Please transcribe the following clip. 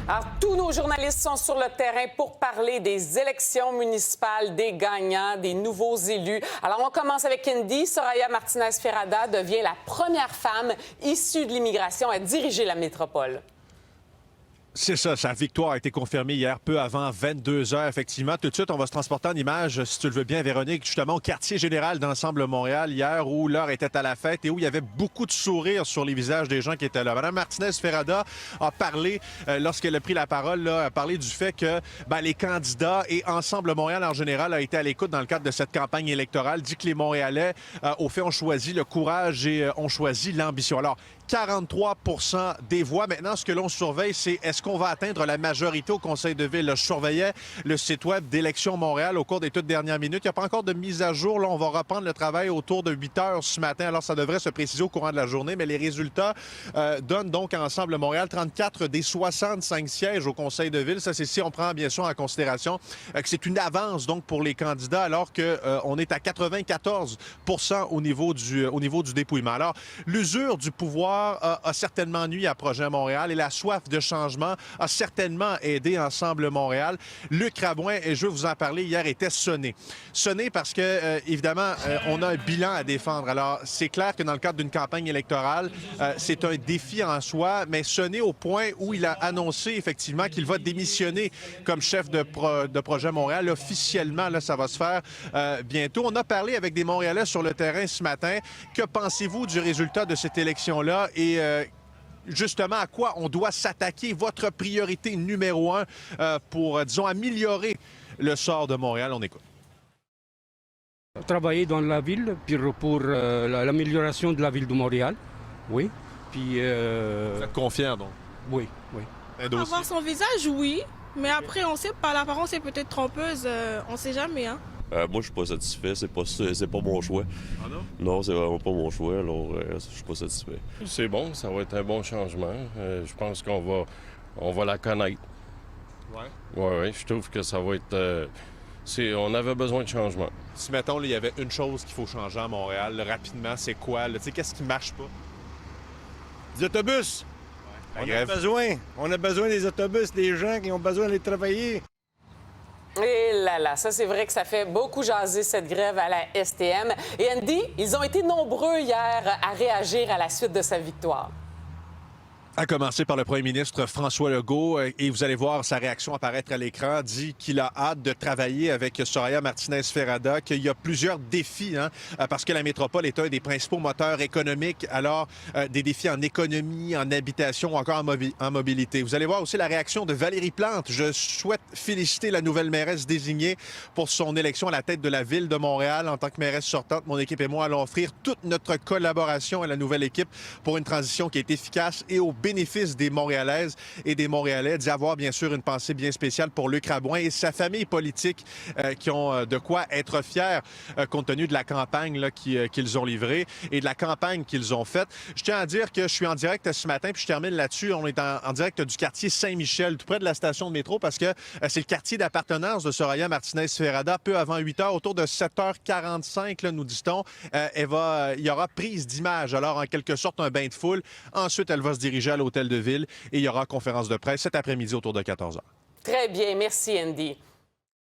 Alors, tous nos journalistes sont sur le terrain pour parler des élections municipales, des gagnants, des nouveaux élus. Alors, on commence avec Indy. Soraya Martinez-Ferrada devient la première femme issue de l'immigration à diriger la métropole. C'est ça, sa victoire a été confirmée hier peu avant 22 heures, effectivement. Tout de suite, on va se transporter en image, si tu le veux bien, Véronique, justement au quartier général d'Ensemble Montréal hier où l'heure était à la fête et où il y avait beaucoup de sourires sur les visages des gens qui étaient là. Mme Martinez-Ferrada a parlé, lorsqu'elle a pris la parole, là, a parlé du fait que les candidats et Ensemble Montréal en général a été à l'écoute dans le cadre de cette campagne électorale, dit que les Montréalais, au fait, ont choisi le courage et ont choisi l'ambition. Alors, 43 des voix. Maintenant, ce que l'on surveille, c'est est-ce qu'on va atteindre la majorité au Conseil de ville? Je surveillais le site web d'Élections Montréal au cours des toutes dernières minutes. Il n'y a pas encore de mise à jour. Là, on va reprendre le travail autour de 8 heures ce matin. Alors, ça devrait se préciser au courant de la journée. Mais les résultats donnent donc à Ensemble Montréal 34 des 65 sièges au Conseil de ville. Ça, c'est si on prend bien sûr en considération que c'est une avance donc pour les candidats alors qu'on est à 94 au niveau du dépouillement. Alors, l'usure du pouvoir a certainement nuit à Projet Montréal et la soif de changement a certainement aidé Ensemble Montréal. Luc Rabouin, et je veux vous en parler, hier était sonné. Sonné parce que, évidemment, on a un bilan à défendre. Alors, c'est clair que dans le cadre d'une campagne électorale, c'est un défi en soi, mais sonné au point où il a annoncé effectivement qu'il va démissionner comme chef de Projet Montréal. Officiellement, là, ça va se faire bientôt. On a parlé avec des Montréalais sur le terrain ce matin. Que pensez-vous du résultat de cette élection-là? Et justement, à quoi on doit s'attaquer? Votre priorité numéro 1 pour, disons, améliorer le sort de Montréal? On écoute. Travailler dans la ville pour l'amélioration de la ville de Montréal, oui. Puis, Vous êtes confiant, donc? Oui, oui. Avoir son visage, oui. Mais après, on sait pas, l'apparence est peut-être trompeuse. On sait jamais, hein. Moi, je suis pas satisfait. C'est pas mon choix. Ah non? Non, c'est vraiment pas mon choix. Alors, je suis pas satisfait. C'est bon, ça va être un bon changement. Je pense qu'on va la connaître. Oui, je trouve que ça va être... on avait besoin de changement. Si, mettons, il y avait une chose qu'il faut changer à Montréal, là, rapidement, c'est quoi? Qu'est-ce qui marche pas? Des autobus. On a besoin des autobus, des gens qui ont besoin d'aller travailler. Et là, ça c'est vrai que ça fait beaucoup jaser cette grève à la STM. Et Andy, ils ont été nombreux hier à réagir à la suite de sa victoire. À commencer par le premier ministre François Legault, et vous allez voir sa réaction apparaître à l'écran, dit qu'il a hâte de travailler avec Soraya Martinez-Ferrada, qu'il y a plusieurs défis, parce que la métropole est un des principaux moteurs économiques, alors des défis en économie, en habitation ou encore en mobilité. Vous allez voir aussi la réaction de Valérie Plante. Je souhaite féliciter la nouvelle mairesse désignée pour son élection à la tête de la Ville de Montréal. En tant que mairesse sortante, mon équipe et moi allons offrir toute notre collaboration à la nouvelle équipe pour une transition qui est efficace et au bénéfice des Montréalaises et des Montréalais, d'y avoir bien sûr une pensée bien spéciale pour Luc Rabouin et sa famille politique qui ont de quoi être fiers compte tenu de la campagne là, qu'ils ont livrée et de la campagne qu'ils ont faite. Je tiens à dire que je suis en direct ce matin, puis je termine là-dessus. On est en direct du quartier Saint-Michel, tout près de la station de métro, parce que c'est le quartier d'appartenance de Soraya Martinez-Ferrada. Peu avant 8 heures, autour de 7h45, là, nous dit-on, il y aura prise d'image. Alors, en quelque sorte, un bain de foule. Ensuite, elle va se diriger à l'hôtel de ville et il y aura conférence de presse cet après-midi autour de 14h. Très bien, merci Andy.